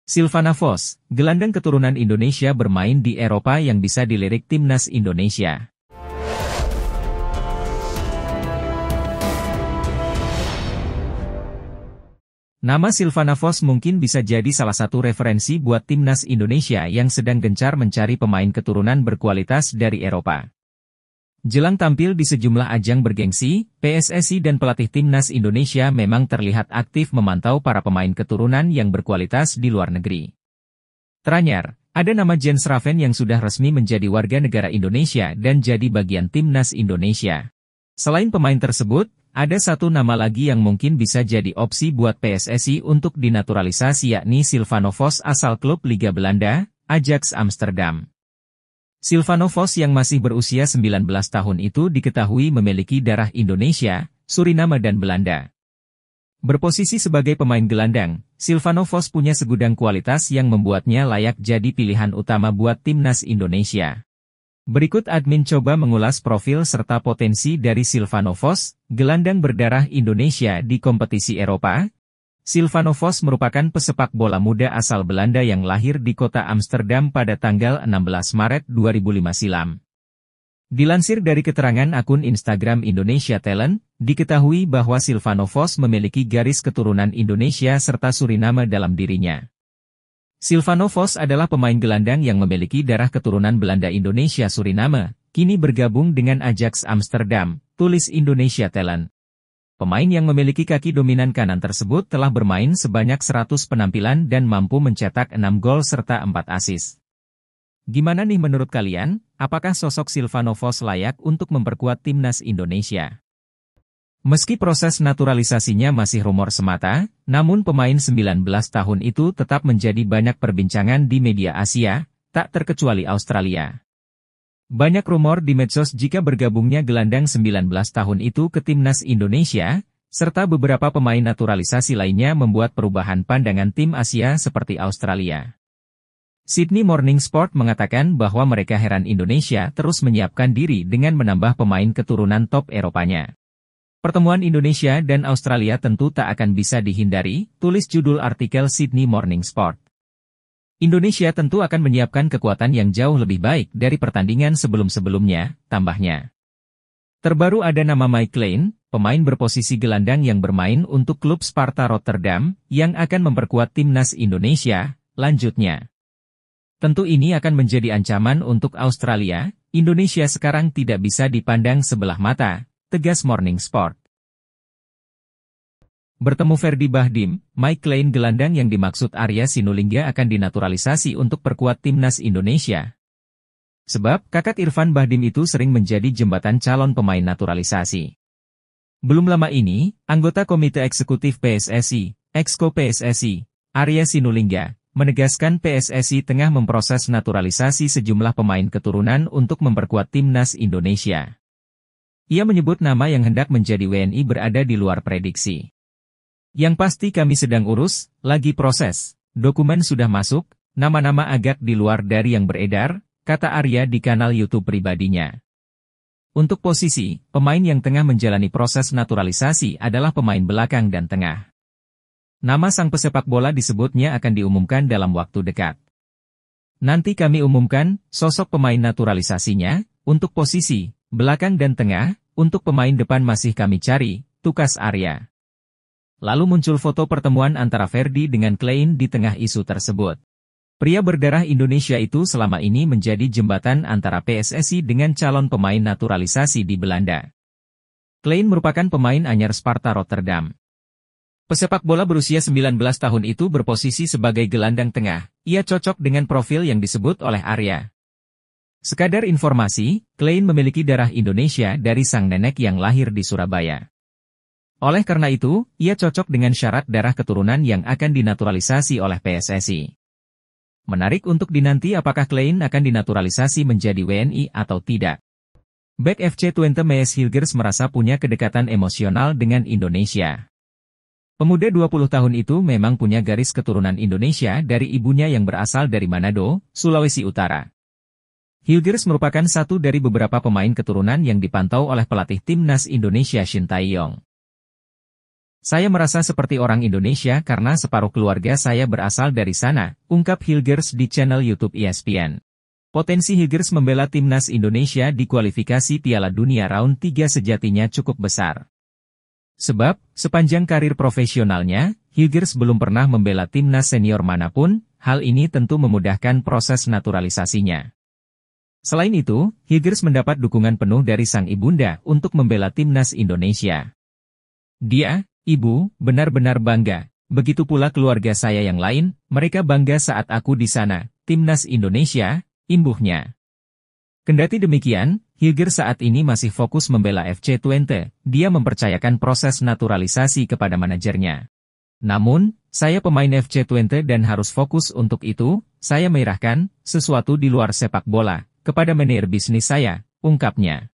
Silvana Vos, gelandang keturunan Indonesia bermain di Eropa yang bisa dilirik timnas Indonesia. Nama Silvana Vos mungkin bisa jadi salah satu referensi buat timnas Indonesia yang sedang gencar mencari pemain keturunan berkualitas dari Eropa. Jelang tampil di sejumlah ajang bergengsi, PSSI dan pelatih timnas Indonesia memang terlihat aktif memantau para pemain keturunan yang berkualitas di luar negeri. Teranyar, ada nama Jens Raven yang sudah resmi menjadi warga negara Indonesia dan jadi bagian timnas Indonesia. Selain pemain tersebut, ada satu nama lagi yang mungkin bisa jadi opsi buat PSSI untuk dinaturalisasi, yakni Silvana Vos asal klub Liga Belanda, Ajax Amsterdam. Silvana Vos yang masih berusia 19 tahun itu diketahui memiliki darah Indonesia, Suriname dan Belanda. Berposisi sebagai pemain gelandang, Silvana Vos punya segudang kualitas yang membuatnya layak jadi pilihan utama buat timnas Indonesia. Berikut admin coba mengulas profil serta potensi dari Silvana Vos, gelandang berdarah Indonesia di kompetisi Eropa. Silvana Vos merupakan pesepak bola muda asal Belanda yang lahir di kota Amsterdam pada tanggal 16 Maret 2005 silam. Dilansir dari keterangan akun Instagram Indonesia Talent, diketahui bahwa Silvana Vos memiliki garis keturunan Indonesia serta Suriname dalam dirinya. Silvana Vos adalah pemain gelandang yang memiliki darah keturunan Belanda Indonesia Suriname, kini bergabung dengan Ajax Amsterdam, tulis Indonesia Talent. Pemain yang memiliki kaki dominan kanan tersebut telah bermain sebanyak 100 penampilan dan mampu mencetak 6 gol serta 4 assist. Gimana nih menurut kalian? Apakah sosok Silvana Vos layak untuk memperkuat timnas Indonesia? Meski proses naturalisasinya masih rumor semata, namun pemain 19 tahun itu tetap menjadi banyak perbincangan di media Asia, tak terkecuali Australia. Banyak rumor di medsos jika bergabungnya gelandang 19 tahun itu ke timnas Indonesia, serta beberapa pemain naturalisasi lainnya membuat perubahan pandangan tim Asia seperti Australia. Sydney Morning Sport mengatakan bahwa mereka heran Indonesia terus menyiapkan diri dengan menambah pemain keturunan top Eropanya. Pertemuan Indonesia dan Australia tentu tak akan bisa dihindari, tulis judul artikel Sydney Morning Sport. Indonesia tentu akan menyiapkan kekuatan yang jauh lebih baik dari pertandingan sebelum-sebelumnya, tambahnya. Terbaru ada nama Mike Klein, pemain berposisi gelandang yang bermain untuk klub Sparta Rotterdam, yang akan memperkuat timnas Indonesia, lanjutnya. Tentu ini akan menjadi ancaman untuk Australia, Indonesia sekarang tidak bisa dipandang sebelah mata, tegas Morning Sport. Bertemu Ferdi Bahdim, Mike Klein gelandang yang dimaksud Arya Sinulinga akan dinaturalisasi untuk perkuat timnas Indonesia. Sebab, kakak Irfan Bahdim itu sering menjadi jembatan calon pemain naturalisasi. Belum lama ini, anggota Komite Eksekutif PSSI, Exco PSSI, Arya Sinulinga, menegaskan PSSI tengah memproses naturalisasi sejumlah pemain keturunan untuk memperkuat timnas Indonesia. Ia menyebut nama yang hendak menjadi WNI berada di luar prediksi. Yang pasti kami sedang urus, lagi proses, dokumen sudah masuk, nama-nama agak di luar dari yang beredar, kata Arya di kanal YouTube pribadinya. Untuk posisi, pemain yang tengah menjalani proses naturalisasi adalah pemain belakang dan tengah. Nama sang pesepak bola disebutnya akan diumumkan dalam waktu dekat. Nanti kami umumkan, sosok pemain naturalisasinya, untuk posisi, belakang dan tengah, untuk pemain depan masih kami cari, tukas Arya. Lalu muncul foto pertemuan antara Ferdi dengan Klein di tengah isu tersebut. Pria berdarah Indonesia itu selama ini menjadi jembatan antara PSSI dengan calon pemain naturalisasi di Belanda. Klein merupakan pemain anyar Sparta Rotterdam. Pesepak bola berusia 19 tahun itu berposisi sebagai gelandang tengah. Ia cocok dengan profil yang disebut oleh Arya. Sekadar informasi, Klein memiliki darah Indonesia dari sang nenek yang lahir di Surabaya. Oleh karena itu, ia cocok dengan syarat darah keturunan yang akan dinaturalisasi oleh PSSI. Menarik untuk dinanti apakah Klein akan dinaturalisasi menjadi WNI atau tidak. Back FC Twente Mees Hilgers merasa punya kedekatan emosional dengan Indonesia. Pemuda 20 tahun itu memang punya garis keturunan Indonesia dari ibunya yang berasal dari Manado, Sulawesi Utara. Hilgers merupakan satu dari beberapa pemain keturunan yang dipantau oleh pelatih timnas Indonesia Shin Tae-yong. Saya merasa seperti orang Indonesia karena separuh keluarga saya berasal dari sana, ungkap Hilgers di channel YouTube ESPN. Potensi Hilgers membela timnas Indonesia di kualifikasi Piala Dunia Round 3 sejatinya cukup besar. Sebab, sepanjang karir profesionalnya, Hilgers belum pernah membela timnas senior manapun, hal ini tentu memudahkan proses naturalisasinya. Selain itu, Hilgers mendapat dukungan penuh dari sang ibunda untuk membela timnas Indonesia. Dia, Ibu, benar-benar bangga. Begitu pula keluarga saya yang lain, mereka bangga saat aku di sana, timnas Indonesia, imbuhnya. Kendati demikian, Hilgers saat ini masih fokus membela FC Twente, dia mempercayakan proses naturalisasi kepada manajernya. Namun, saya pemain FC Twente dan harus fokus untuk itu, saya menyerahkan sesuatu di luar sepak bola kepada manajer bisnis saya, ungkapnya.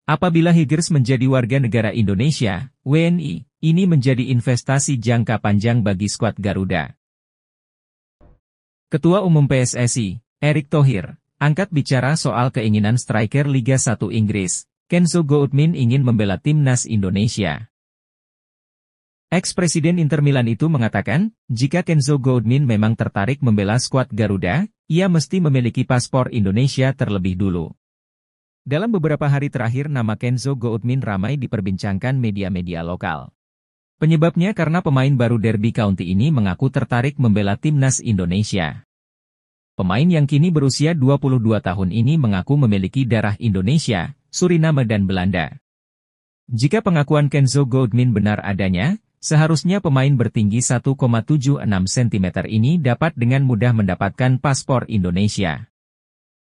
Apabila Hilgers menjadi warga negara Indonesia, WNI, ini menjadi investasi jangka panjang bagi skuad Garuda. Ketua Umum PSSI, Erick Thohir, angkat bicara soal keinginan striker Liga 1 Inggris, Kenzo Goutmin ingin membela timnas Indonesia. Ex-presiden Inter Milan itu mengatakan, jika Kenzo Goutmin memang tertarik membela skuad Garuda, ia mesti memiliki paspor Indonesia terlebih dulu. Dalam beberapa hari terakhir nama Kenzo Goutmin ramai diperbincangkan media-media lokal. Penyebabnya karena pemain baru Derby County ini mengaku tertarik membela timnas Indonesia. Pemain yang kini berusia 22 tahun ini mengaku memiliki darah Indonesia, Suriname dan Belanda. Jika pengakuan Kenzo Goutmin benar adanya, seharusnya pemain bertinggi 1,76 cm ini dapat dengan mudah mendapatkan paspor Indonesia.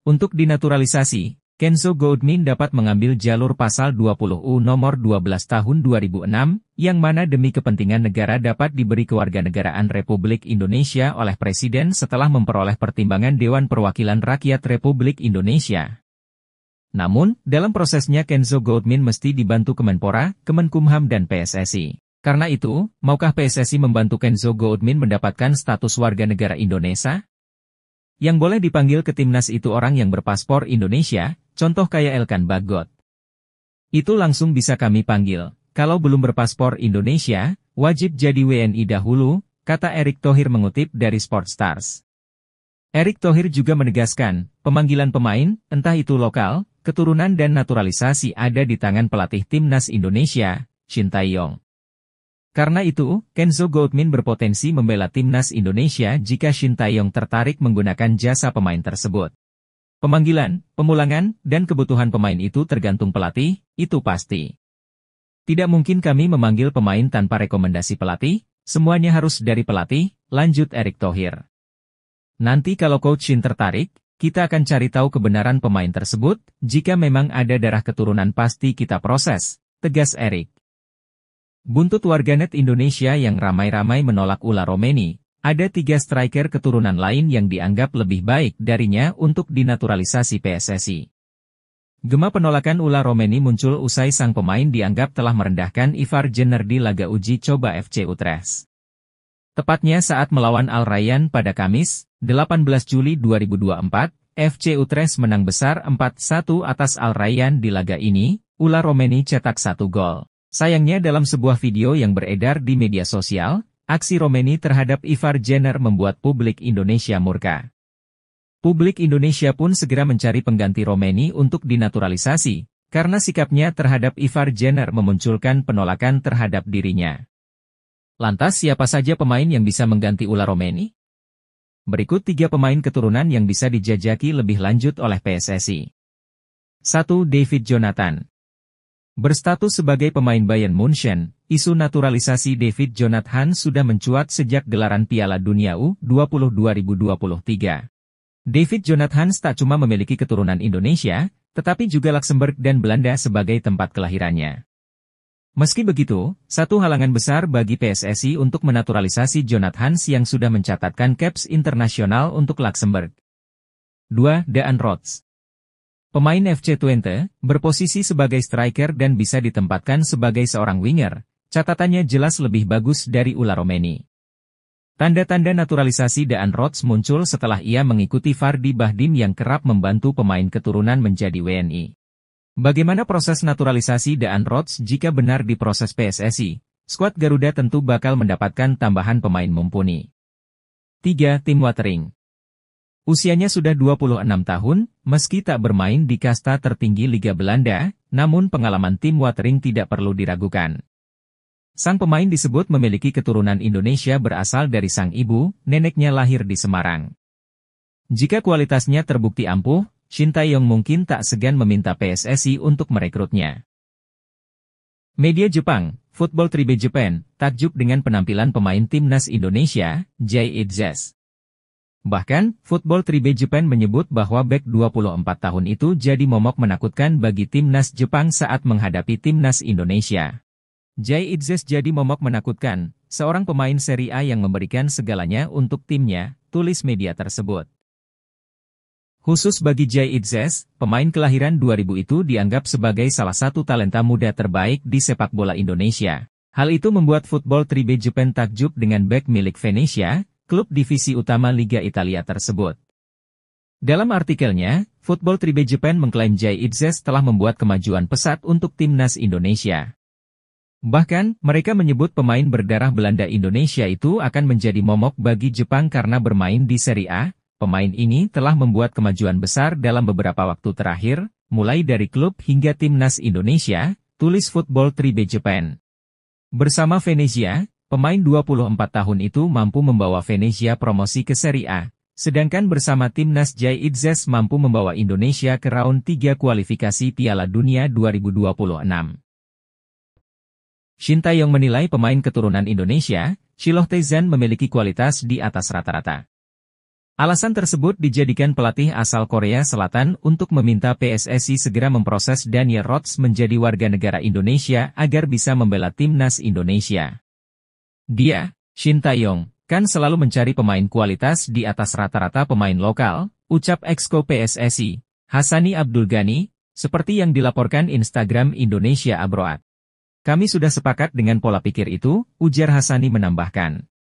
Untuk dinaturalisasi, Kenzo Goutmin dapat mengambil jalur pasal 20 nomor 12 tahun 2006, yang mana demi kepentingan negara dapat diberi kewarganegaraan Republik Indonesia oleh Presiden setelah memperoleh pertimbangan Dewan Perwakilan Rakyat Republik Indonesia. Namun, dalam prosesnya Kenzo Goutmin mesti dibantu Kemenpora, Kemenkumham dan PSSI. Karena itu, maukah PSSI membantu Kenzo Goutmin mendapatkan status warga negara Indonesia? Yang boleh dipanggil ke timnas itu orang yang berpaspor Indonesia, contoh kayak Elkan Bagot. Itu langsung bisa kami panggil. Kalau belum berpaspor Indonesia, wajib jadi WNI dahulu, kata Erick Thohir mengutip dari Sportstars. Erick Thohir juga menegaskan, pemanggilan pemain, entah itu lokal, keturunan dan naturalisasi ada di tangan pelatih timnas Indonesia, Shin Tae-yong. Karena itu, Kenzo Goutmin berpotensi membela timnas Indonesia jika Shin Tae-yong tertarik menggunakan jasa pemain tersebut. Pemanggilan, pemulangan, dan kebutuhan pemain itu tergantung pelatih, itu pasti. Tidak mungkin kami memanggil pemain tanpa rekomendasi pelatih, semuanya harus dari pelatih, lanjut Erick Thohir. Nanti kalau Coach Shin tertarik, kita akan cari tahu kebenaran pemain tersebut, jika memang ada darah keturunan pasti kita proses, tegas Erick. Buntut warganet Indonesia yang ramai-ramai menolak Ula Romeni, ada 3 striker keturunan lain yang dianggap lebih baik darinya untuk dinaturalisasi PSSI. Gema penolakan Ula Romeni muncul usai sang pemain dianggap telah merendahkan Ivar Jenner di laga uji coba FC Utrecht. Tepatnya saat melawan Al Rayyan pada Kamis, 18 Juli 2024, FC Utrecht menang besar 4-1 atas Al Rayyan di laga ini, Ula Romeni cetak 1 gol. Sayangnya dalam sebuah video yang beredar di media sosial, aksi Romeni terhadap Ivar Jenner membuat publik Indonesia murka. Publik Indonesia pun segera mencari pengganti Romeni untuk dinaturalisasi, karena sikapnya terhadap Ivar Jenner memunculkan penolakan terhadap dirinya. Lantas siapa saja pemain yang bisa mengganti Ula Romeni? Berikut 3 pemain keturunan yang bisa dijajaki lebih lanjut oleh PSSI. 1. David Jonathan. Berstatus sebagai pemain Bayern Munchen, isu naturalisasi David Jonathan sudah mencuat sejak gelaran Piala Dunia U20 2023. David Jonathan tak cuma memiliki keturunan Indonesia, tetapi juga Luxembourg dan Belanda sebagai tempat kelahirannya. Meski begitu, satu halangan besar bagi PSSI untuk menaturalisasi Jonathan yang sudah mencatatkan caps internasional untuk Luxembourg. 2. Daan Rots. Pemain FC Twente, berposisi sebagai striker dan bisa ditempatkan sebagai seorang winger, catatannya jelas lebih bagus dari Ula Romeni. Tanda-tanda naturalisasi Daan Rots muncul setelah ia mengikuti Fardi Bahdim yang kerap membantu pemain keturunan menjadi WNI. Bagaimana proses naturalisasi Daan Rots jika benar diproses PSSI? skuad Garuda tentu bakal mendapatkan tambahan pemain mumpuni. 3. Tim Watering. Usianya sudah 26 tahun, meski tak bermain di kasta tertinggi Liga Belanda, namun pengalaman tim Watering tidak perlu diragukan. Sang pemain disebut memiliki keturunan Indonesia berasal dari sang ibu, neneknya lahir di Semarang. Jika kualitasnya terbukti ampuh, Shin Tae-yong mungkin tak segan meminta PSSI untuk merekrutnya. Media Jepang, Football Tribe Japan, takjub dengan penampilan pemain timnas Indonesia, Jay Itzes. Bahkan, Football Tribe Japan menyebut bahwa bek 24 tahun itu jadi momok menakutkan bagi timnas Jepang saat menghadapi timnas Indonesia. Jay Itzes jadi momok menakutkan, seorang pemain Serie A yang memberikan segalanya untuk timnya, tulis media tersebut. Khusus bagi Jay Itzes, pemain kelahiran 2000 itu dianggap sebagai salah satu talenta muda terbaik di sepak bola Indonesia. Hal itu membuat Football Tribe Japan takjub dengan bek milik Venezia, klub divisi utama Liga Italia tersebut. Dalam artikelnya, Football Tribe Japan mengklaim Jay Itzes telah membuat kemajuan pesat untuk timnas Indonesia. Bahkan, mereka menyebut pemain berdarah Belanda Indonesia itu akan menjadi momok bagi Jepang karena bermain di Serie A. Pemain ini telah membuat kemajuan besar dalam beberapa waktu terakhir, mulai dari klub hingga timnas Indonesia, tulis Football Tribe Japan. Bersama Venezia, pemain 24 tahun itu mampu membawa Venezia promosi ke Serie A, sedangkan bersama timnas Jay Itzes mampu membawa Indonesia ke round 3 kualifikasi Piala Dunia 2026. Shin Tae-yong menilai pemain keturunan Indonesia, Shiloh Tae-zan memiliki kualitas di atas rata-rata. Alasan tersebut dijadikan pelatih asal Korea Selatan untuk meminta PSSI segera memproses Daniel Rodz menjadi warga negara Indonesia agar bisa membela timnas Indonesia. Dia, Shin Tae-yong, kan selalu mencari pemain kualitas di atas rata-rata pemain lokal, ucap Exco PSSI, Hassani Abdul Ghani, seperti yang dilaporkan Instagram Indonesia Abroad. Kami sudah sepakat dengan pola pikir itu, ujar Hassani menambahkan.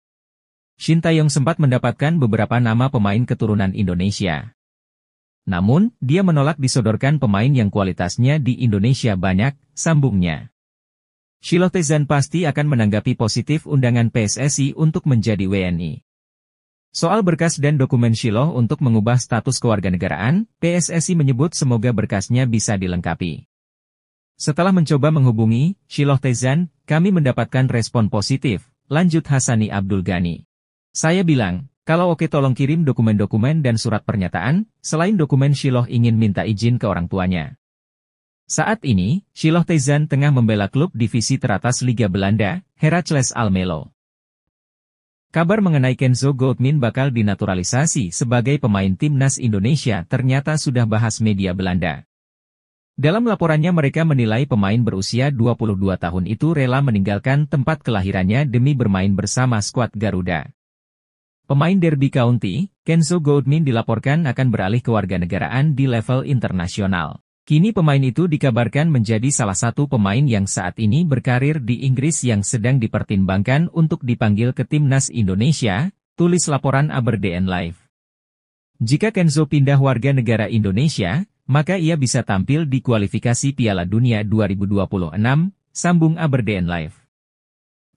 Shin Tae-yong sempat mendapatkan beberapa nama pemain keturunan Indonesia. Namun, dia menolak disodorkan pemain yang kualitasnya di Indonesia banyak, sambungnya. Shiloh Tae-zan pasti akan menanggapi positif undangan PSSI untuk menjadi WNI. Soal berkas dan dokumen Shiloh untuk mengubah status kewarganegaraan, PSSI menyebut semoga berkasnya bisa dilengkapi. Setelah mencoba menghubungi Shiloh Tae-zan, kami mendapatkan respon positif, lanjut Hassani Abdul Ghani. Saya bilang, kalau oke tolong kirim dokumen-dokumen dan surat pernyataan, selain dokumen Shiloh ingin minta izin ke orang tuanya. Saat ini, Shiloh Tae-zan tengah membela klub divisi teratas Liga Belanda, Heracles Almelo. Kabar mengenai Kenzo Goldmin bakal dinaturalisasi sebagai pemain timnas Indonesia ternyata sudah bahas media Belanda. Dalam laporannya mereka menilai pemain berusia 22 tahun itu rela meninggalkan tempat kelahirannya demi bermain bersama skuad Garuda. Pemain Derby County, Kenzo Goldmin dilaporkan akan beralih kewarganegaraan di level internasional. Kini pemain itu dikabarkan menjadi salah satu pemain yang saat ini berkarir di Inggris yang sedang dipertimbangkan untuk dipanggil ke timnas Indonesia, tulis laporan Aberdeen Live. Jika Kenzo pindah warga negara Indonesia, maka ia bisa tampil di kualifikasi Piala Dunia 2026, sambung Aberdeen Live.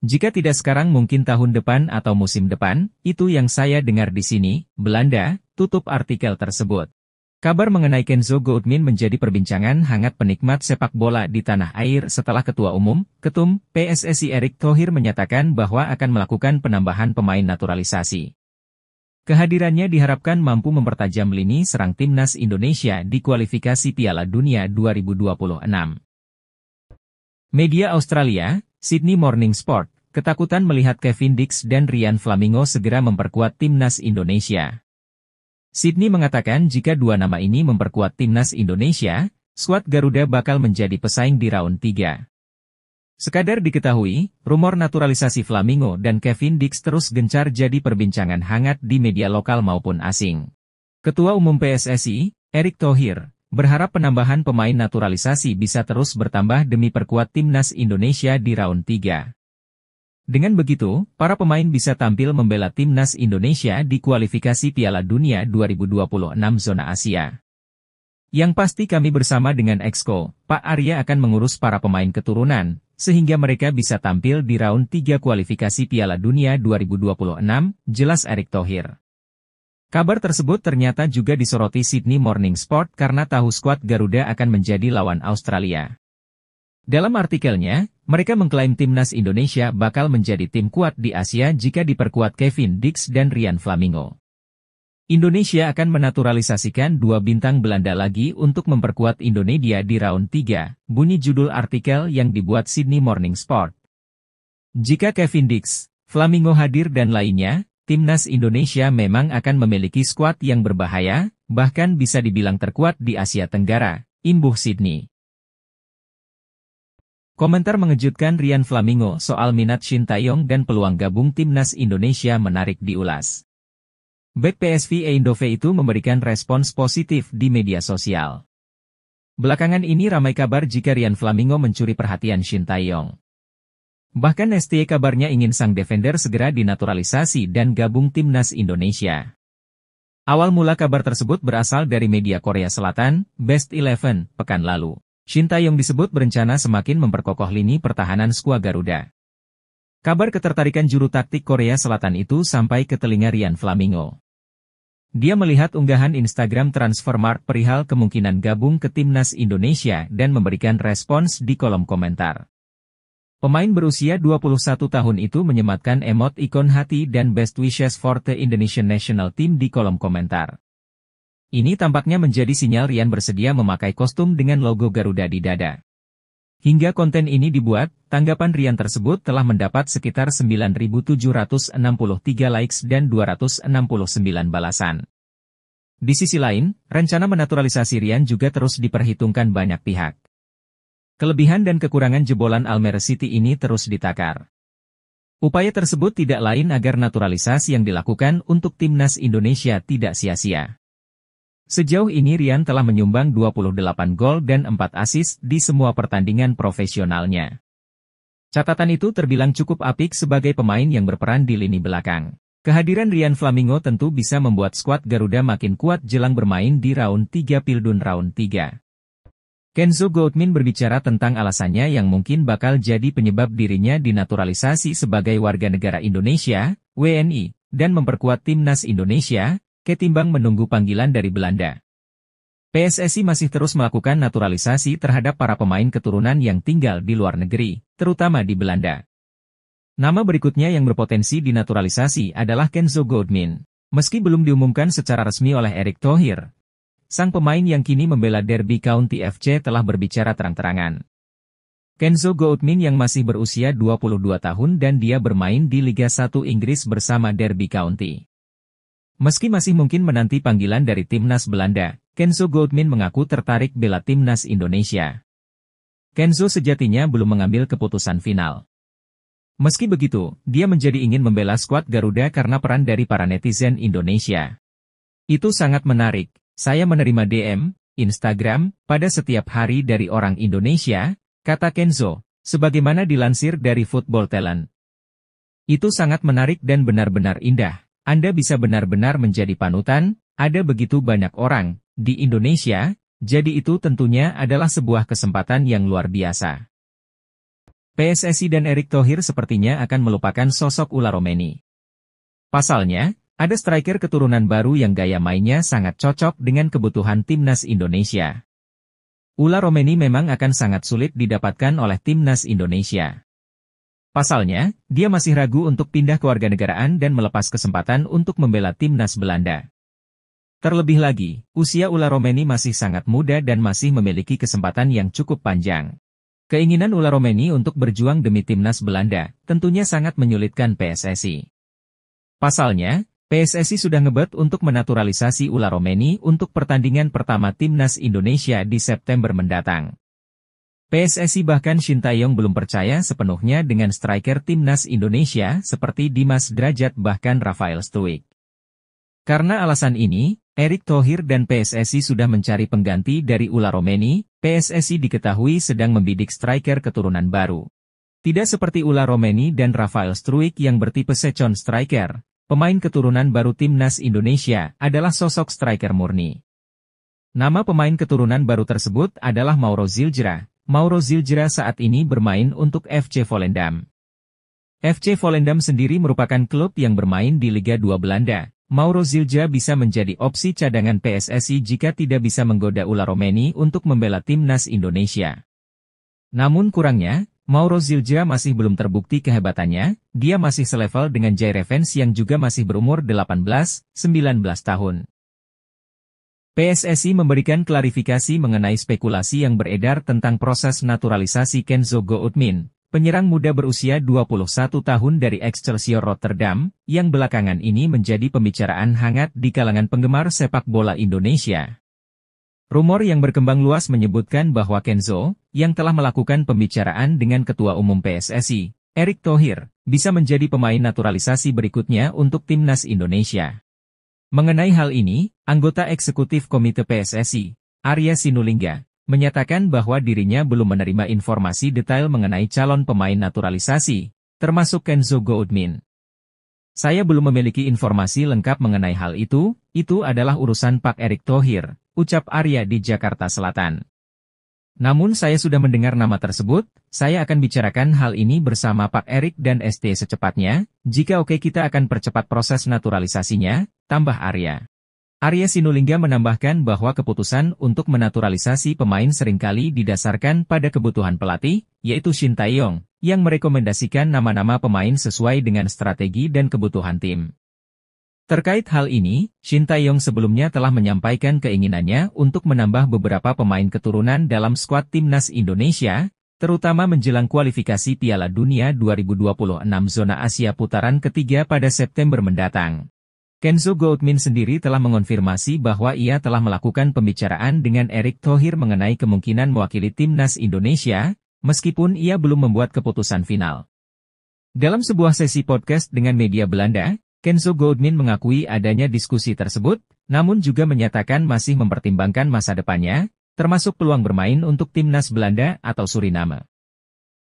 Jika tidak sekarang mungkin tahun depan atau musim depan, itu yang saya dengar di sini, Belanda, tutup artikel tersebut. Kabar mengenai Kenzo Goldmin menjadi perbincangan hangat penikmat sepak bola di tanah air setelah Ketum PSSI Erick Thohir menyatakan bahwa akan melakukan penambahan pemain naturalisasi. Kehadirannya diharapkan mampu mempertajam lini serang timnas Indonesia di kualifikasi Piala Dunia 2026. Media Australia, Sydney Morning Sport, ketakutan melihat Kevin Dix dan Ryan Flamingo segera memperkuat timnas Indonesia. Sydney mengatakan jika dua nama ini memperkuat timnas Indonesia, skuad Garuda bakal menjadi pesaing di round 3. Sekadar diketahui, rumor naturalisasi Flamingo dan Kevin Dix terus gencar jadi perbincangan hangat di media lokal maupun asing. Ketua Umum PSSI, Erick Thohir, berharap penambahan pemain naturalisasi bisa terus bertambah demi perkuat timnas Indonesia di round 3. Dengan begitu, para pemain bisa tampil membela timnas Indonesia di kualifikasi Piala Dunia 2026 zona Asia. Yang pasti kami bersama dengan Exco, Pak Arya akan mengurus para pemain keturunan, sehingga mereka bisa tampil di round 3 kualifikasi Piala Dunia 2026, jelas Erick Thohir. Kabar tersebut ternyata juga disoroti Sydney Morning Sport karena tahu skuad Garuda akan menjadi lawan Australia. Dalam artikelnya, mereka mengklaim timnas Indonesia bakal menjadi tim kuat di Asia jika diperkuat Kevin Dix dan Rian Flamingo. Indonesia akan menaturalisasikan 2 bintang Belanda lagi untuk memperkuat Indonesia di round 3, bunyi judul artikel yang dibuat Sydney Morning Sport. Jika Kevin Dix, Flamingo hadir dan lainnya, timnas Indonesia memang akan memiliki skuad yang berbahaya, bahkan bisa dibilang terkuat di Asia Tenggara, imbuh Sydney. Komentar mengejutkan Rian Flamingo soal minat Shin Tae-yong dan peluang gabung timnas Indonesia menarik diulas. Bek PSV Eindhoven itu memberikan respons positif di media sosial. Belakangan ini ramai kabar jika Rian Flamingo mencuri perhatian Shin Tae-yong. Bahkan STY kabarnya ingin sang defender segera dinaturalisasi dan gabung timnas Indonesia. Awal mula kabar tersebut berasal dari media Korea Selatan, Best 11, pekan lalu. Shin Tae-yong disebut berencana semakin memperkokoh lini pertahanan skuad Garuda. Kabar ketertarikan juru taktik Korea Selatan itu sampai ke telinga Rian Flamingo. Dia melihat unggahan Instagram Transfermarkt perihal kemungkinan gabung ke timnas Indonesia dan memberikan respons di kolom komentar. Pemain berusia 21 tahun itu menyematkan emot ikon hati dan best wishes for the Indonesian National Team di kolom komentar. Ini tampaknya menjadi sinyal Rian bersedia memakai kostum dengan logo Garuda di dada. Hingga konten ini dibuat, tanggapan Rian tersebut telah mendapat sekitar 9.763 likes dan 269 balasan. Di sisi lain, rencana menaturalisasi Rian juga terus diperhitungkan banyak pihak. Kelebihan dan kekurangan jebolan Almere City ini terus ditakar. Upaya tersebut tidak lain agar naturalisasi yang dilakukan untuk timnas Indonesia tidak sia-sia. Sejauh ini Rian telah menyumbang 28 gol dan 4 assist di semua pertandingan profesionalnya. Catatan itu terbilang cukup apik sebagai pemain yang berperan di lini belakang. Kehadiran Rian Flamingo tentu bisa membuat skuad Garuda makin kuat jelang bermain di round 3 Pildun round 3. Kenzo Goutmin berbicara tentang alasannya yang mungkin bakal jadi penyebab dirinya dinaturalisasi sebagai warga negara Indonesia, WNI, dan memperkuat timnas Indonesia, ketimbang menunggu panggilan dari Belanda. PSSI masih terus melakukan naturalisasi terhadap para pemain keturunan yang tinggal di luar negeri, terutama di Belanda. Nama berikutnya yang berpotensi dinaturalisasi adalah Kenzo Goutmin. Meski belum diumumkan secara resmi oleh Erick Thohir, sang pemain yang kini membela Derby County FC telah berbicara terang-terangan. Kenzo Goutmin yang masih berusia 22 tahun dan dia bermain di Liga 1 Inggris bersama Derby County. Meski masih mungkin menanti panggilan dari timnas Belanda, Kenzo Goutmin mengaku tertarik bela timnas Indonesia. Kenzo sejatinya belum mengambil keputusan final. Meski begitu, dia menjadi ingin membela skuad Garuda karena peran dari para netizen Indonesia. Itu sangat menarik, saya menerima DM, Instagram, pada setiap hari dari orang Indonesia, kata Kenzo, sebagaimana dilansir dari Football Talent. Itu sangat menarik dan benar-benar indah. Anda bisa benar-benar menjadi panutan, ada begitu banyak orang di Indonesia, jadi itu tentunya adalah sebuah kesempatan yang luar biasa. PSSI dan Erick Thohir sepertinya akan melupakan sosok Ula Romeni. Pasalnya, ada striker keturunan baru yang gaya mainnya sangat cocok dengan kebutuhan timnas Indonesia. Ula Romeni memang akan sangat sulit didapatkan oleh timnas Indonesia. Pasalnya, dia masih ragu untuk pindah kewarganegaraan dan melepas kesempatan untuk membela timnas Belanda. Terlebih lagi, usia Ula Romeni masih sangat muda dan masih memiliki kesempatan yang cukup panjang. Keinginan Ula Romeni untuk berjuang demi timnas Belanda tentunya sangat menyulitkan PSSI. Pasalnya, PSSI sudah ngebet untuk menaturalisasi Ula Romeni untuk pertandingan pertama timnas Indonesia di September mendatang. PSSI bahkan Shin Tae-yong belum percaya sepenuhnya dengan striker timnas Indonesia seperti Dimas Drajat bahkan Rafael Struijk. Karena alasan ini, Erick Thohir dan PSSI sudah mencari pengganti dari Ula Romeni. PSSI diketahui sedang membidik striker keturunan baru. Tidak seperti Ula Romeni dan Rafael Struijk yang bertipe second striker, pemain keturunan baru timnas Indonesia adalah sosok striker murni. Nama pemain keturunan baru tersebut adalah Mauro Zilgera, Mauro Zildjian saat ini bermain untuk FC Volendam. FC Volendam sendiri merupakan klub yang bermain di Liga 2 Belanda. Mauro Zildjian bisa menjadi opsi cadangan PSSI jika tidak bisa menggoda Ula Romeni untuk membela timnas Indonesia. Namun kurangnya, Mauro Zildjian masih belum terbukti kehebatannya, dia masih selevel dengan Jay Revens yang juga masih berumur 18-19 tahun. PSSI memberikan klarifikasi mengenai spekulasi yang beredar tentang proses naturalisasi Kenzo Goutmin, penyerang muda berusia 21 tahun dari Excelsior Rotterdam, yang belakangan ini menjadi pembicaraan hangat di kalangan penggemar sepak bola Indonesia. Rumor yang berkembang luas menyebutkan bahwa Kenzo, yang telah melakukan pembicaraan dengan Ketua Umum PSSI, Erick Thohir, bisa menjadi pemain naturalisasi berikutnya untuk timnas Indonesia. Mengenai hal ini, anggota eksekutif Komite PSSI, Arya Sinulinga, menyatakan bahwa dirinya belum menerima informasi detail mengenai calon pemain naturalisasi, termasuk Kenzo Goutmin. Saya belum memiliki informasi lengkap mengenai hal itu adalah urusan Pak Erick Thohir, ucap Arya di Jakarta Selatan. Namun saya sudah mendengar nama tersebut, saya akan bicarakan hal ini bersama Pak Erick dan ST secepatnya, jika oke kita akan percepat proses naturalisasinya, tambah Arya. Arya Sinulinga menambahkan bahwa keputusan untuk menaturalisasi pemain seringkali didasarkan pada kebutuhan pelatih, yaitu Shin Tae-yong, yang merekomendasikan nama-nama pemain sesuai dengan strategi dan kebutuhan tim. Terkait hal ini, Shin Tae-yong sebelumnya telah menyampaikan keinginannya untuk menambah beberapa pemain keturunan dalam skuad timnas Indonesia, terutama menjelang kualifikasi Piala Dunia 2026 zona Asia putaran ketiga pada September mendatang. Kenzo Goutmin sendiri telah mengonfirmasi bahwa ia telah melakukan pembicaraan dengan Erick Thohir mengenai kemungkinan mewakili timnas Indonesia, meskipun ia belum membuat keputusan final. Dalam sebuah sesi podcast dengan media Belanda, Kenzo Goutmin mengakui adanya diskusi tersebut, namun juga menyatakan masih mempertimbangkan masa depannya, termasuk peluang bermain untuk timnas Belanda atau Suriname.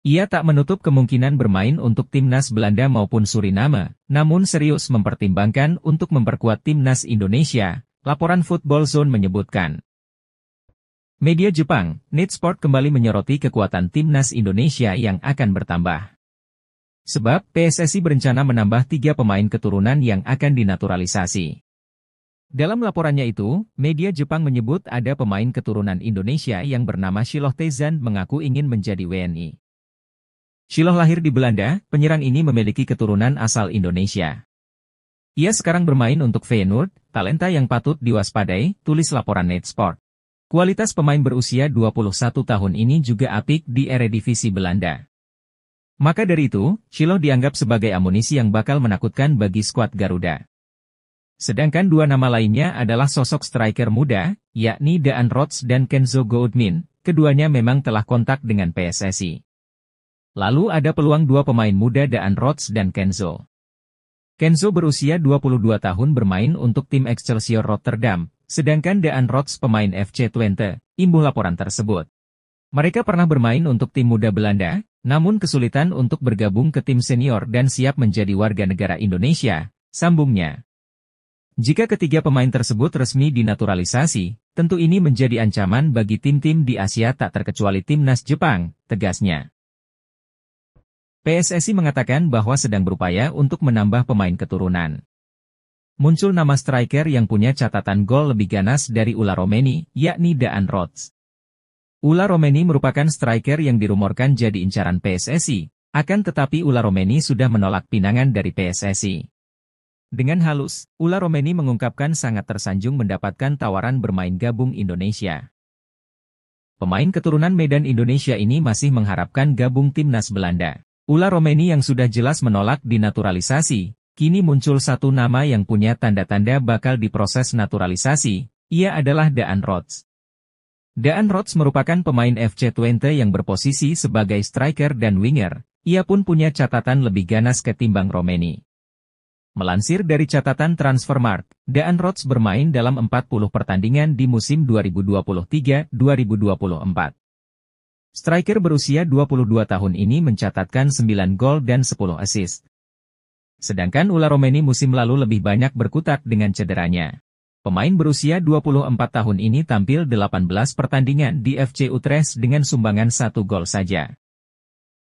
Ia tak menutup kemungkinan bermain untuk timnas Belanda maupun Suriname, namun serius mempertimbangkan untuk memperkuat timnas Indonesia, laporan Football Zone menyebutkan. Media Jepang, Nitsport kembali menyoroti kekuatan timnas Indonesia yang akan bertambah. Sebab, PSSI berencana menambah 3 pemain keturunan yang akan dinaturalisasi. Dalam laporannya itu, media Jepang menyebut ada pemain keturunan Indonesia yang bernama Shiloh Tezan mengaku ingin menjadi WNI. Shiloh lahir di Belanda, penyerang ini memiliki keturunan asal Indonesia. Ia sekarang bermain untuk Feyenoord, talenta yang patut diwaspadai, tulis laporan Nitsport. Kualitas pemain berusia 21 tahun ini juga apik di Eredivisie Belanda. Maka dari itu, Shiloh dianggap sebagai amunisi yang bakal menakutkan bagi skuad Garuda. Sedangkan 2 nama lainnya adalah sosok striker muda, yakni Daan Rots dan Kenzo Goutmin, keduanya memang telah kontak dengan PSSI. Lalu ada peluang 2 pemain muda Daan Rots dan Kenzo. Kenzo berusia 22 tahun bermain untuk tim Excelsior Rotterdam, sedangkan Daan Rots pemain FC Twente, imbuh laporan tersebut. Mereka pernah bermain untuk tim muda Belanda, namun kesulitan untuk bergabung ke tim senior dan siap menjadi warga negara Indonesia, sambungnya. Jika ketiga pemain tersebut resmi dinaturalisasi, tentu ini menjadi ancaman bagi tim-tim di Asia tak terkecuali timnas Jepang, tegasnya. PSSI mengatakan bahwa sedang berupaya untuk menambah pemain keturunan. Muncul nama striker yang punya catatan gol lebih ganas dari Ula Romeni, yakni Daan Rots. Ula Romeni merupakan striker yang dirumorkan jadi incaran PSSI, akan tetapi Ula Romeni sudah menolak pinangan dari PSSI. Dengan halus, Ula Romeni mengungkapkan sangat tersanjung mendapatkan tawaran bermain gabung Indonesia. Pemain keturunan Medan Indonesia ini masih mengharapkan gabung timnas Belanda. Ula Romeni yang sudah jelas menolak dinaturalisasi, kini muncul satu nama yang punya tanda-tanda bakal diproses naturalisasi, ia adalah Daan Rots. Daan Rots merupakan pemain FC Twente yang berposisi sebagai striker dan winger, ia pun punya catatan lebih ganas ketimbang Romeni. Melansir dari catatan Transfermarkt, Daan Rots bermain dalam 40 pertandingan di musim 2023-2024. Striker berusia 22 tahun ini mencatatkan 9 gol dan 10 assist. Sedangkan Ula Romeni musim lalu lebih banyak berkutat dengan cederanya. Pemain berusia 24 tahun ini tampil 18 pertandingan di FC Utrecht dengan sumbangan 1 gol saja.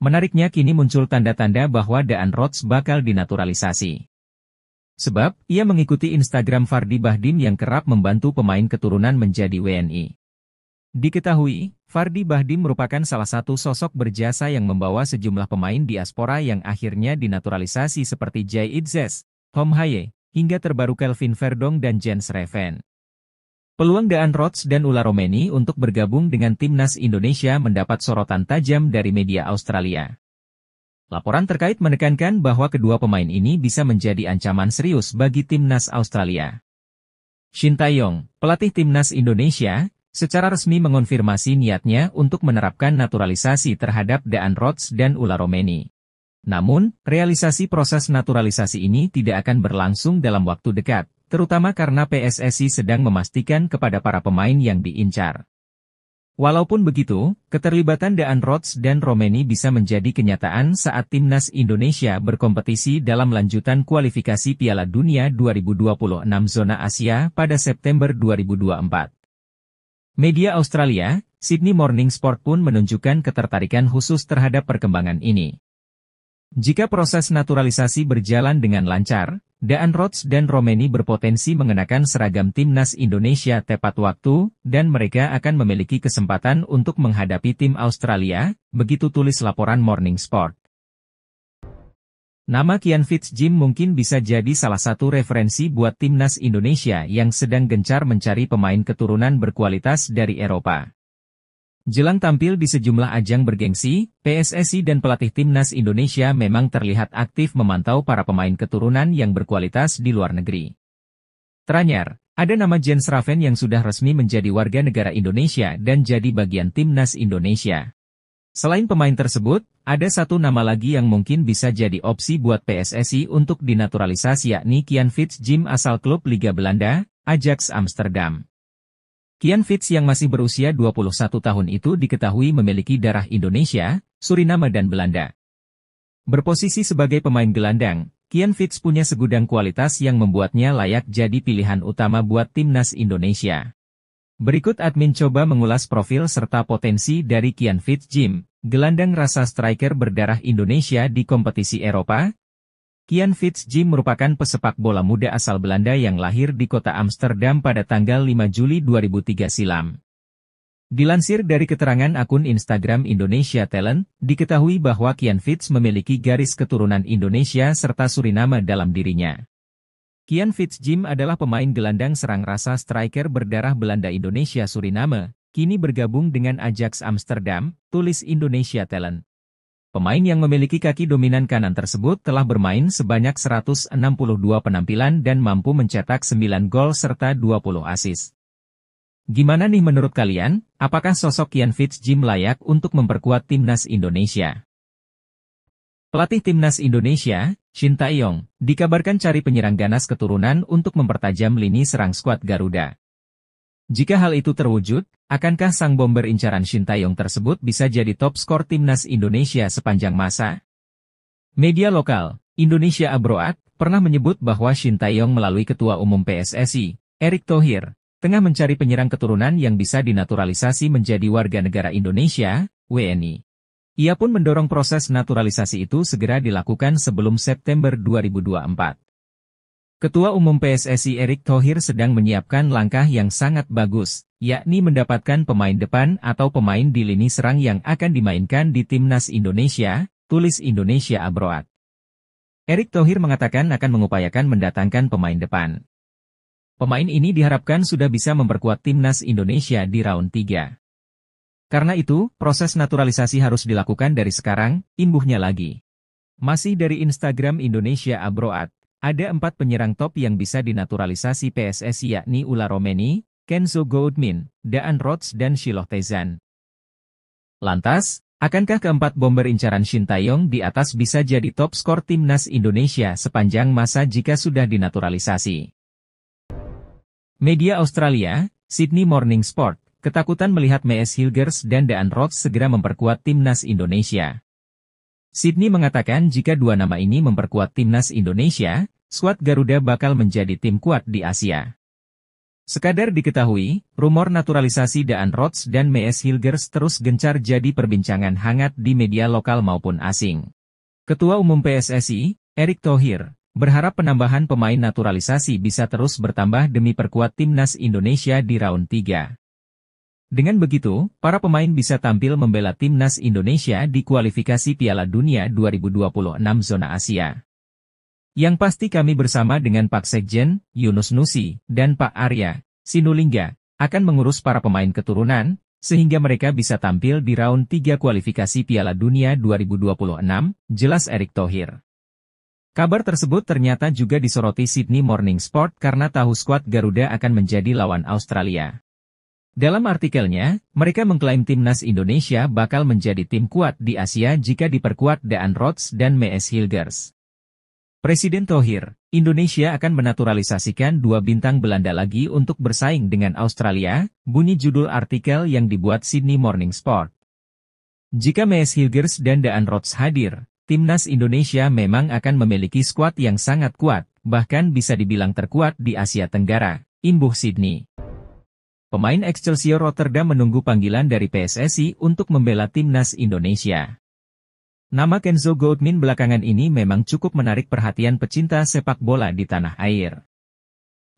Menariknya kini muncul tanda-tanda bahwa Daan Rots bakal dinaturalisasi. Sebab, ia mengikuti Instagram Fardy Bahdim yang kerap membantu pemain keturunan menjadi WNI. Diketahui, Fardy Bahdim merupakan salah satu sosok berjasa yang membawa sejumlah pemain diaspora yang akhirnya dinaturalisasi seperti Jay Itzes, Tom Haye, hingga terbaru Kelvin Verdong dan Jens Reven. Peluang Daan Rots dan Ula Romeni untuk bergabung dengan timnas Indonesia mendapat sorotan tajam dari media Australia. Laporan terkait menekankan bahwa kedua pemain ini bisa menjadi ancaman serius bagi timnas Australia. Shin Tae-yong, pelatih timnas Indonesia, secara resmi mengonfirmasi niatnya untuk menerapkan naturalisasi terhadap Daan Rots dan Ula Romeni. Namun, realisasi proses naturalisasi ini tidak akan berlangsung dalam waktu dekat, terutama karena PSSI sedang memastikan kepada para pemain yang diincar. Walaupun begitu, keterlibatan Daan Rots dan Romeni bisa menjadi kenyataan saat timnas Indonesia berkompetisi dalam lanjutan kualifikasi Piala Dunia 2026 zona Asia pada September 2024. Media Australia, Sydney Morning Sport pun menunjukkan ketertarikan khusus terhadap perkembangan ini. Jika proses naturalisasi berjalan dengan lancar, Daan Rots dan Romeni berpotensi mengenakan seragam timnas Indonesia tepat waktu, dan mereka akan memiliki kesempatan untuk menghadapi tim Australia, begitu tulis laporan Morning Sport. Nama Kian Fitzjim mungkin bisa jadi salah satu referensi buat timnas Indonesia yang sedang gencar mencari pemain keturunan berkualitas dari Eropa. Jelang tampil di sejumlah ajang bergengsi, PSSI dan pelatih timnas Indonesia memang terlihat aktif memantau para pemain keturunan yang berkualitas di luar negeri. Teranyar, ada nama Jens Reven yang sudah resmi menjadi warga negara Indonesia dan jadi bagian timnas Indonesia. Selain pemain tersebut, ada satu nama lagi yang mungkin bisa jadi opsi buat PSSI untuk dinaturalisasi yakni Kian Fitzjim asal klub Liga Belanda, Ajax Amsterdam. Kian Fitz yang masih berusia 21 tahun itu diketahui memiliki darah Indonesia, Suriname dan Belanda. Berposisi sebagai pemain gelandang, Kian Fitz punya segudang kualitas yang membuatnya layak jadi pilihan utama buat timnas Indonesia. Berikut admin coba mengulas profil serta potensi dari Kian Fitzjim, gelandang rasa striker berdarah Indonesia di kompetisi Eropa. Kian Fitzjim merupakan pesepak bola muda asal Belanda yang lahir di kota Amsterdam pada tanggal 5 Juli 2003 silam. Dilansir dari keterangan akun Instagram Indonesia Talent, diketahui bahwa Kian Fitz memiliki garis keturunan Indonesia serta Suriname dalam dirinya. Kian Fitzjim adalah pemain gelandang serang rasa striker berdarah Belanda Indonesia Suriname, kini bergabung dengan Ajax Amsterdam, tulis Indonesia Talent. Pemain yang memiliki kaki dominan kanan tersebut telah bermain sebanyak 162 penampilan dan mampu mencetak 9 gol serta 20 assist. Gimana nih menurut kalian, apakah sosok Kian Fitzjim layak untuk memperkuat timnas Indonesia? Pelatih timnas Indonesia, Shin Tae-yong, dikabarkan cari penyerang ganas keturunan untuk mempertajam lini serang skuad Garuda. Jika hal itu terwujud, akankah sang bomber incaran Shin Tae-yong tersebut bisa jadi top skor timnas Indonesia sepanjang masa? Media lokal, Indonesia Abroad, pernah menyebut bahwa Shin Tae-yong melalui Ketua Umum PSSI, Erick Thohir, tengah mencari penyerang keturunan yang bisa dinaturalisasi menjadi warga negara Indonesia, WNI. Ia pun mendorong proses naturalisasi itu segera dilakukan sebelum September 2024. Ketua Umum PSSI Erick Thohir sedang menyiapkan langkah yang sangat bagus, yakni mendapatkan pemain depan atau pemain di lini serang yang akan dimainkan di timnas Indonesia, tulis Indonesia Abroad. Erick Thohir mengatakan akan mengupayakan mendatangkan pemain depan. Pemain ini diharapkan sudah bisa memperkuat timnas Indonesia di round 3. Karena itu, proses naturalisasi harus dilakukan dari sekarang, imbuhnya lagi. Masih dari Instagram Indonesia Abroad, ada 4 penyerang top yang bisa dinaturalisasi PSSI yakni Ula Romeni, Kenzo Goudmin, Daan Rots dan Shiloh Tezan. Lantas, akankah keempat bomber incaran Shin Tae-yong di atas bisa jadi top skor timnas Indonesia sepanjang masa jika sudah dinaturalisasi? Media Australia, Sydney Morning Sport, ketakutan melihat Mees Hilgers dan Daan Rots segera memperkuat timnas Indonesia. Sydney mengatakan jika dua nama ini memperkuat timnas Indonesia, skuad Garuda bakal menjadi tim kuat di Asia. Sekadar diketahui, rumor naturalisasi Daan Rots dan Mees Hilgers terus gencar jadi perbincangan hangat di media lokal maupun asing. Ketua Umum PSSI, Erick Thohir, berharap penambahan pemain naturalisasi bisa terus bertambah demi perkuat timnas Indonesia di round 3. Dengan begitu, para pemain bisa tampil membela timnas Indonesia di kualifikasi Piala Dunia 2026 zona Asia. Yang pasti kami bersama dengan Pak Sekjen, Yunus Nusi, dan Pak Arya Sinulinga, akan mengurus para pemain keturunan, sehingga mereka bisa tampil di round 3 kualifikasi Piala Dunia 2026, jelas Erick Thohir. Kabar tersebut ternyata juga disoroti Sydney Morning Sport karena tahu skuad Garuda akan menjadi lawan Australia. Dalam artikelnya, mereka mengklaim timnas Indonesia bakal menjadi tim kuat di Asia jika diperkuat Daan Rots dan Mees Hilgers. Presiden Thohir, Indonesia akan menaturalisasikan 2 bintang Belanda lagi untuk bersaing dengan Australia, bunyi judul artikel yang dibuat Sydney Morning Sport. Jika Mees Hilgers dan Daan Rots hadir, timnas Indonesia memang akan memiliki skuad yang sangat kuat, bahkan bisa dibilang terkuat di Asia Tenggara, imbuh Sydney. Pemain Excelsior Rotterdam menunggu panggilan dari PSSI untuk membela timnas Indonesia. Nama Kenzo Goldmin belakangan ini memang cukup menarik perhatian pecinta sepak bola di tanah air.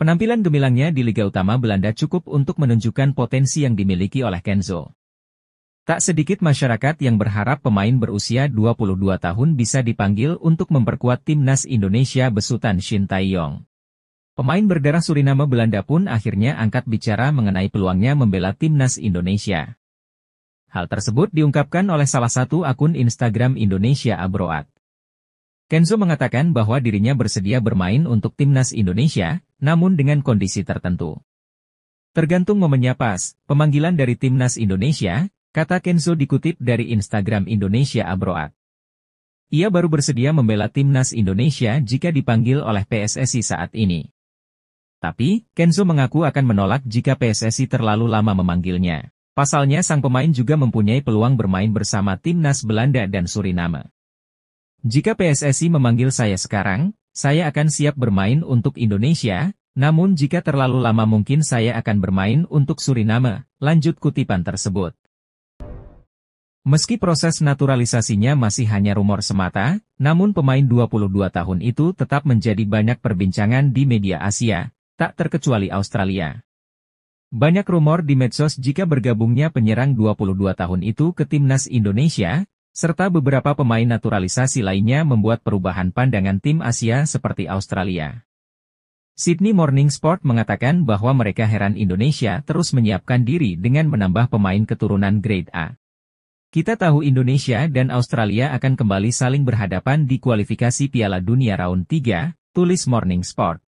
Penampilan gemilangnya di Liga Utama Belanda cukup untuk menunjukkan potensi yang dimiliki oleh Kenzo. Tak sedikit masyarakat yang berharap pemain berusia 22 tahun bisa dipanggil untuk memperkuat timnas Indonesia besutan Shin Tae-yong. Pemain berdarah Suriname Belanda pun akhirnya angkat bicara mengenai peluangnya membela timnas Indonesia. Hal tersebut diungkapkan oleh salah satu akun Instagram Indonesia Abroad. Kenzo mengatakan bahwa dirinya bersedia bermain untuk timnas Indonesia, namun dengan kondisi tertentu. Tergantung momennya pas, pemanggilan dari timnas Indonesia, kata Kenzo dikutip dari Instagram Indonesia Abroad. Ia baru bersedia membela timnas Indonesia jika dipanggil oleh PSSI saat ini. Tapi, Kenzo mengaku akan menolak jika PSSI terlalu lama memanggilnya. Pasalnya sang pemain juga mempunyai peluang bermain bersama timnas Belanda dan Suriname. Jika PSSI memanggil saya sekarang, saya akan siap bermain untuk Indonesia, namun jika terlalu lama mungkin saya akan bermain untuk Suriname, lanjut kutipan tersebut. Meski proses naturalisasinya masih hanya rumor semata, namun pemain 22 tahun itu tetap menjadi banyak perbincangan di media Asia, tak terkecuali Australia. Banyak rumor di medsos jika bergabungnya penyerang 22 tahun itu ke timnas Indonesia, serta beberapa pemain naturalisasi lainnya membuat perubahan pandangan tim Asia seperti Australia. Sydney Morning Sport mengatakan bahwa mereka heran Indonesia terus menyiapkan diri dengan menambah pemain keturunan grade A. Kita tahu Indonesia dan Australia akan kembali saling berhadapan di kualifikasi Piala Dunia round 3, tulis Morning Sport.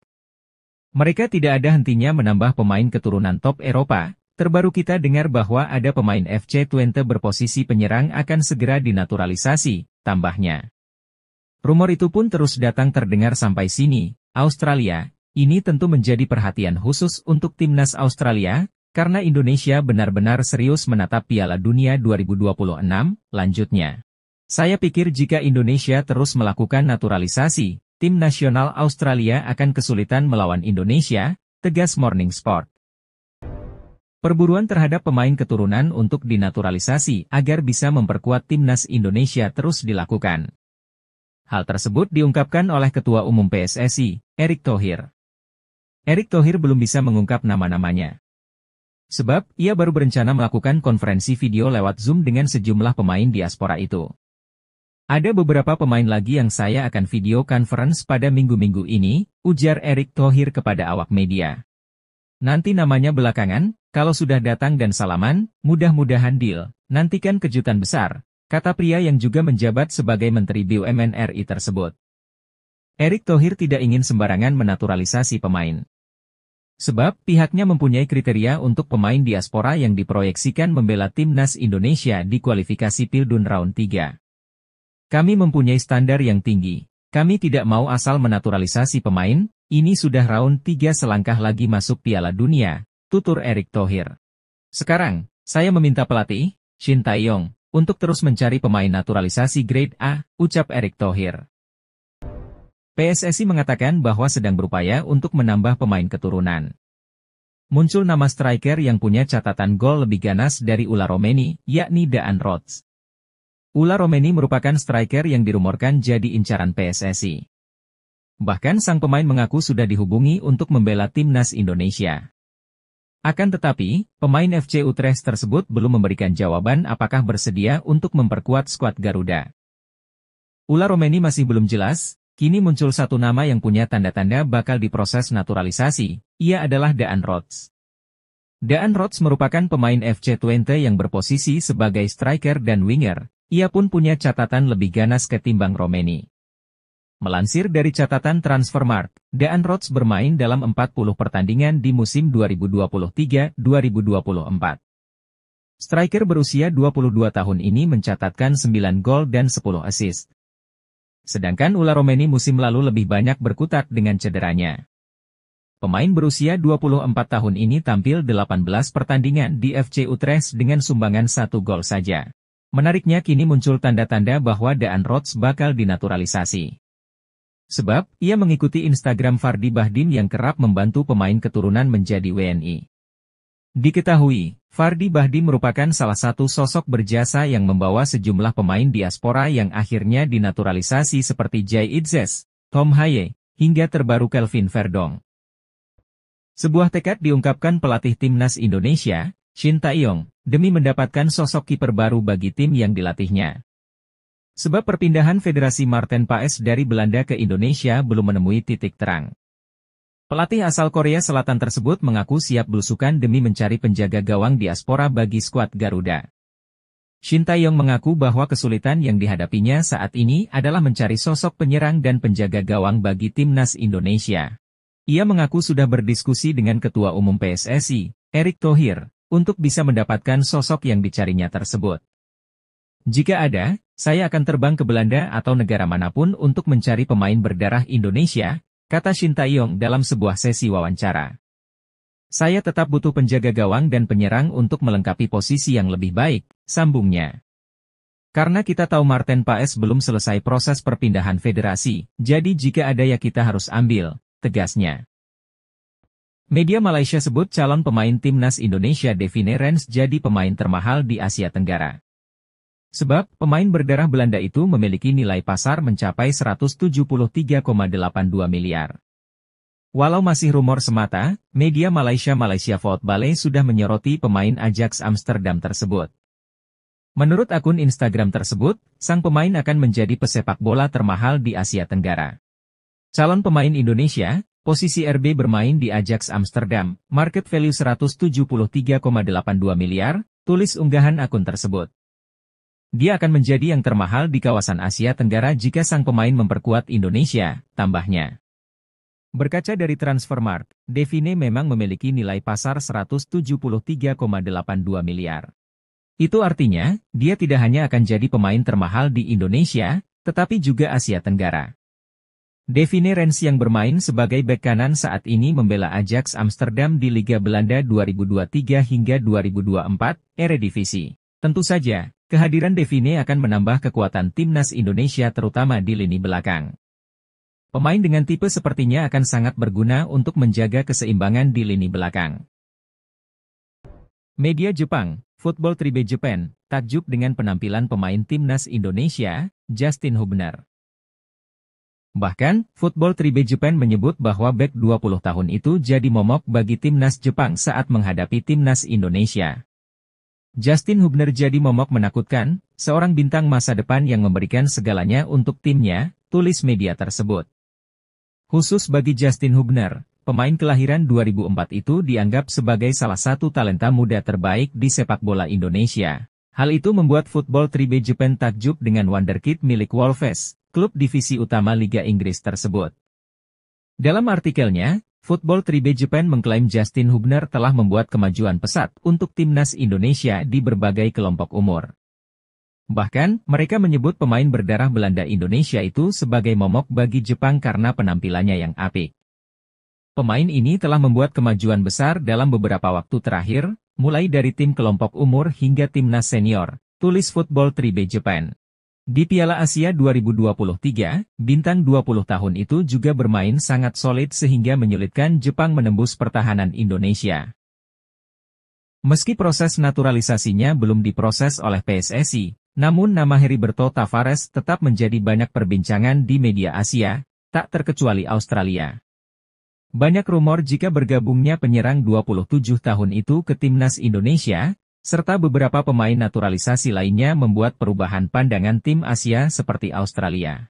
Mereka tidak ada hentinya menambah pemain keturunan top Eropa, terbaru kita dengar bahwa ada pemain FC Twente berposisi penyerang akan segera dinaturalisasi, tambahnya. Rumor itu pun terus datang terdengar sampai sini, Australia, ini tentu menjadi perhatian khusus untuk timnas Australia, karena Indonesia benar-benar serius menatap Piala Dunia 2026, lanjutnya. Saya pikir jika Indonesia terus melakukan naturalisasi, tim nasional Australia akan kesulitan melawan Indonesia, tegas Morning Sport. Perburuan terhadap pemain keturunan untuk dinaturalisasi agar bisa memperkuat timnas Indonesia terus dilakukan. Hal tersebut diungkapkan oleh Ketua Umum PSSI, Erick Thohir. Erick Thohir belum bisa mengungkap nama-namanya. Sebab, ia baru berencana melakukan konferensi video lewat Zoom dengan sejumlah pemain diaspora itu. Ada beberapa pemain lagi yang saya akan video conference pada minggu-minggu ini, ujar Erick Thohir kepada awak media. Nanti namanya belakangan, kalau sudah datang dan salaman, mudah-mudahan deal, nantikan kejutan besar, kata pria yang juga menjabat sebagai Menteri BUMN RI tersebut. Erick Thohir tidak ingin sembarangan menaturalisasi pemain. Sebab, pihaknya mempunyai kriteria untuk pemain diaspora yang diproyeksikan membela timnas Indonesia di kualifikasi Pildun round 3. Kami mempunyai standar yang tinggi. Kami tidak mau asal menaturalisasi pemain, ini sudah round 3 selangkah lagi masuk Piala Dunia, tutur Erick Thohir. Sekarang, saya meminta pelatih, Shin Tae-yong, untuk terus mencari pemain naturalisasi grade A, ucap Erick Thohir. PSSI mengatakan bahwa sedang berupaya untuk menambah pemain keturunan. muncul nama striker yang punya catatan gol lebih ganas dari Ula Romeni, yakni Daan Rots. Ula Romeni merupakan striker yang dirumorkan jadi incaran PSSI. Bahkan sang pemain mengaku sudah dihubungi untuk membela timnas Indonesia. Akan tetapi, pemain FC Utrecht tersebut belum memberikan jawaban apakah bersedia untuk memperkuat skuad Garuda. Ula Romeni masih belum jelas, kini muncul satu nama yang punya tanda-tanda bakal diproses naturalisasi, ia adalah Daan Rots. Daan Rots merupakan pemain FC Twente yang berposisi sebagai striker dan winger, ia pun punya catatan lebih ganas ketimbang Romeni. Melansir dari catatan Transfermarkt, Daan Rots bermain dalam 40 pertandingan di musim 2023-2024. Striker berusia 22 tahun ini mencatatkan 9 gol dan 10 assist. Sedangkan Ula Romeni musim lalu lebih banyak berkutat dengan cederanya. Pemain berusia 24 tahun ini tampil 18 pertandingan di FC Utrecht dengan sumbangan 1 gol saja. Menariknya kini muncul tanda-tanda bahwa Daan Rots bakal dinaturalisasi. Sebab, ia mengikuti Instagram Fardy Bahdim yang kerap membantu pemain keturunan menjadi WNI. Diketahui, Fardy Bahdim merupakan salah satu sosok berjasa yang membawa sejumlah pemain diaspora yang akhirnya dinaturalisasi seperti Jay Itzes, Tom Haye, hingga terbaru Kelvin Verdong. Sebuah tekad diungkapkan pelatih timnas Indonesia, Shin Tae-yong, demi mendapatkan sosok kiper baru bagi tim yang dilatihnya. Sebab perpindahan Federasi Marten Paes dari Belanda ke Indonesia belum menemui titik terang. Pelatih asal Korea Selatan tersebut mengaku siap belusukan demi mencari penjaga gawang diaspora bagi skuad Garuda. Shin Tae-yong mengaku bahwa kesulitan yang dihadapinya saat ini adalah mencari sosok penyerang dan penjaga gawang bagi timnas Indonesia. Ia mengaku sudah berdiskusi dengan Ketua Umum PSSI, Erick Thohir, untuk bisa mendapatkan sosok yang dicarinya tersebut. Jika ada, saya akan terbang ke Belanda atau negara manapun untuk mencari pemain berdarah Indonesia, kata Shin Tae-yong dalam sebuah sesi wawancara. Saya tetap butuh penjaga gawang dan penyerang untuk melengkapi posisi yang lebih baik, sambungnya. Karena kita tahu Marten Paes belum selesai proses perpindahan federasi, jadi jika ada ya kita harus ambil, tegasnya. Media Malaysia sebut calon pemain timnas Indonesia Devine Rens jadi pemain termahal di Asia Tenggara. Sebab, pemain berdarah Belanda itu memiliki nilai pasar mencapai 173,82 miliar. Walau masih rumor semata, media Malaysia Football sudah menyoroti pemain Ajax Amsterdam tersebut. Menurut akun Instagram tersebut, sang pemain akan menjadi pesepak bola termahal di Asia Tenggara. Calon pemain Indonesia, posisi RB bermain di Ajax Amsterdam, market value 173,82 miliar, tulis unggahan akun tersebut. Dia akan menjadi yang termahal di kawasan Asia Tenggara jika sang pemain memperkuat Indonesia, tambahnya. Berkaca dari Transfermarkt, Devine memang memiliki nilai pasar 173,82 miliar. Itu artinya, dia tidak hanya akan jadi pemain termahal di Indonesia, tetapi juga Asia Tenggara. Devine Rens yang bermain sebagai bek kanan saat ini membela Ajax Amsterdam di Liga Belanda 2023 hingga 2024, Eredivisie. Tentu saja, kehadiran Devine akan menambah kekuatan timnas Indonesia terutama di lini belakang. Pemain dengan tipe sepertinya akan sangat berguna untuk menjaga keseimbangan di lini belakang. Media Jepang, Football Tribe Japan, takjub dengan penampilan pemain timnas Indonesia, Justin Hubner. Bahkan, Football Tribe Japan menyebut bahwa bek 20 tahun itu jadi momok bagi timnas Jepang saat menghadapi timnas Indonesia. Justin Hubner jadi momok menakutkan, seorang bintang masa depan yang memberikan segalanya untuk timnya, tulis media tersebut. Khusus bagi Justin Hubner, pemain kelahiran 2004 itu dianggap sebagai salah satu talenta muda terbaik di sepak bola Indonesia. Hal itu membuat Football Tribe Japan takjub dengan wonderkid milik Wolves, klub divisi utama Liga Inggris tersebut. Dalam artikelnya, Football Tribe Japan mengklaim Justin Hubner telah membuat kemajuan pesat untuk timnas Indonesia di berbagai kelompok umur. Bahkan, mereka menyebut pemain berdarah Belanda Indonesia itu sebagai momok bagi Jepang karena penampilannya yang apik. Pemain ini telah membuat kemajuan besar dalam beberapa waktu terakhir, mulai dari tim kelompok umur hingga timnas senior, tulis Football Tribe Japan. Di Piala Asia 2023, bintang 20 tahun itu juga bermain sangat solid sehingga menyulitkan Jepang menembus pertahanan Indonesia. Meski proses naturalisasinya belum diproses oleh PSSI, namun nama Heriberto Tavares tetap menjadi banyak perbincangan di media Asia, tak terkecuali Australia. Banyak rumor jika bergabungnya penyerang 27 tahun itu ke timnas Indonesia, serta beberapa pemain naturalisasi lainnya membuat perubahan pandangan tim Asia seperti Australia.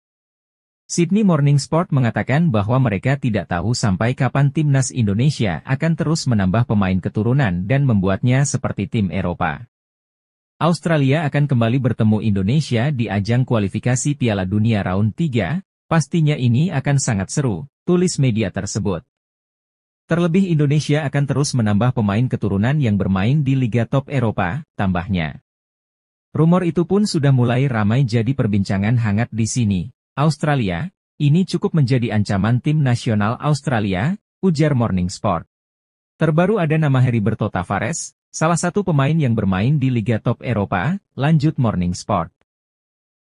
Sydney Morning Sport mengatakan bahwa mereka tidak tahu sampai kapan timnas Indonesia akan terus menambah pemain keturunan dan membuatnya seperti tim Eropa. Australia akan kembali bertemu Indonesia di ajang kualifikasi Piala Dunia Round 3, pastinya ini akan sangat seru, tulis media tersebut. Terlebih Indonesia akan terus menambah pemain keturunan yang bermain di Liga Top Eropa, tambahnya. Rumor itu pun sudah mulai ramai jadi perbincangan hangat di sini. Australia, ini cukup menjadi ancaman tim nasional Australia, ujar Morning Sport. Terbaru ada nama Heriberto Tavares, salah satu pemain yang bermain di Liga Top Eropa, lanjut Morning Sport.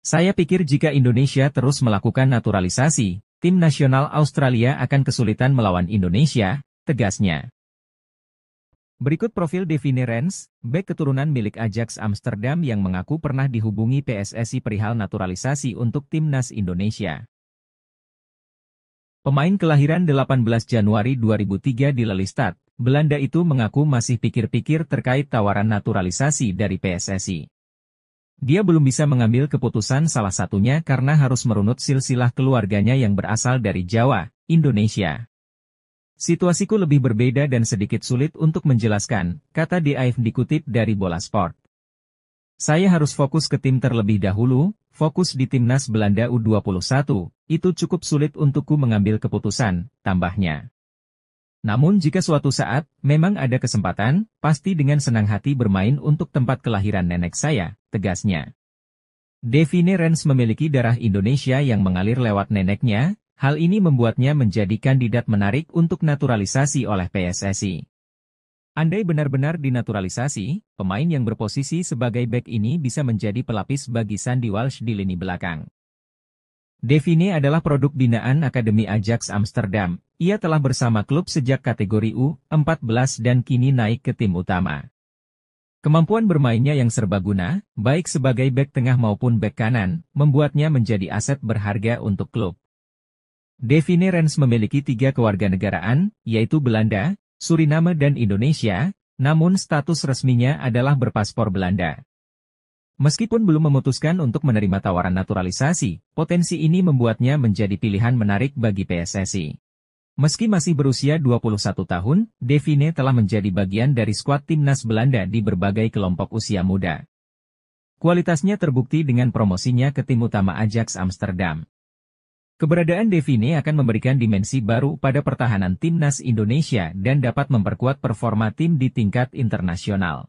Saya pikir jika Indonesia terus melakukan naturalisasi, tim nasional Australia akan kesulitan melawan Indonesia, tegasnya. Berikut profil Devine Rens, bek keturunan milik Ajax Amsterdam yang mengaku pernah dihubungi PSSI perihal naturalisasi untuk timnas Indonesia. Pemain kelahiran 18 Januari 2003 di Lelystad, Belanda itu mengaku masih pikir-pikir terkait tawaran naturalisasi dari PSSI. Dia belum bisa mengambil keputusan salah satunya karena harus merunut silsilah keluarganya yang berasal dari Jawa, Indonesia. Situasiku lebih berbeda dan sedikit sulit untuk menjelaskan, kata DAF dikutip dari Bola Sport. Saya harus fokus ke tim terlebih dahulu, fokus di timnas Belanda U21, itu cukup sulit untukku mengambil keputusan, tambahnya. Namun jika suatu saat, memang ada kesempatan, pasti dengan senang hati bermain untuk tempat kelahiran nenek saya, tegasnya. Devine Rens memiliki darah Indonesia yang mengalir lewat neneknya. Hal ini membuatnya menjadi kandidat menarik untuk naturalisasi oleh PSSI. Andai benar-benar dinaturalisasi, pemain yang berposisi sebagai bek ini bisa menjadi pelapis bagi Sandy Walsh di lini belakang. Devine adalah produk binaan Akademi Ajax Amsterdam. Ia telah bersama klub sejak kategori U14 dan kini naik ke tim utama. Kemampuan bermainnya yang serbaguna, baik sebagai bek tengah maupun bek kanan, membuatnya menjadi aset berharga untuk klub. Devine Rens memiliki 3 kewarganegaraan, yaitu Belanda, Suriname dan Indonesia, namun status resminya adalah berpaspor Belanda. Meskipun belum memutuskan untuk menerima tawaran naturalisasi, potensi ini membuatnya menjadi pilihan menarik bagi PSSI. Meski masih berusia 21 tahun, Devine telah menjadi bagian dari skuad timnas Belanda di berbagai kelompok usia muda. Kualitasnya terbukti dengan promosinya ke tim utama Ajax Amsterdam. Keberadaan Devine akan memberikan dimensi baru pada pertahanan timnas Indonesia dan dapat memperkuat performa tim di tingkat internasional.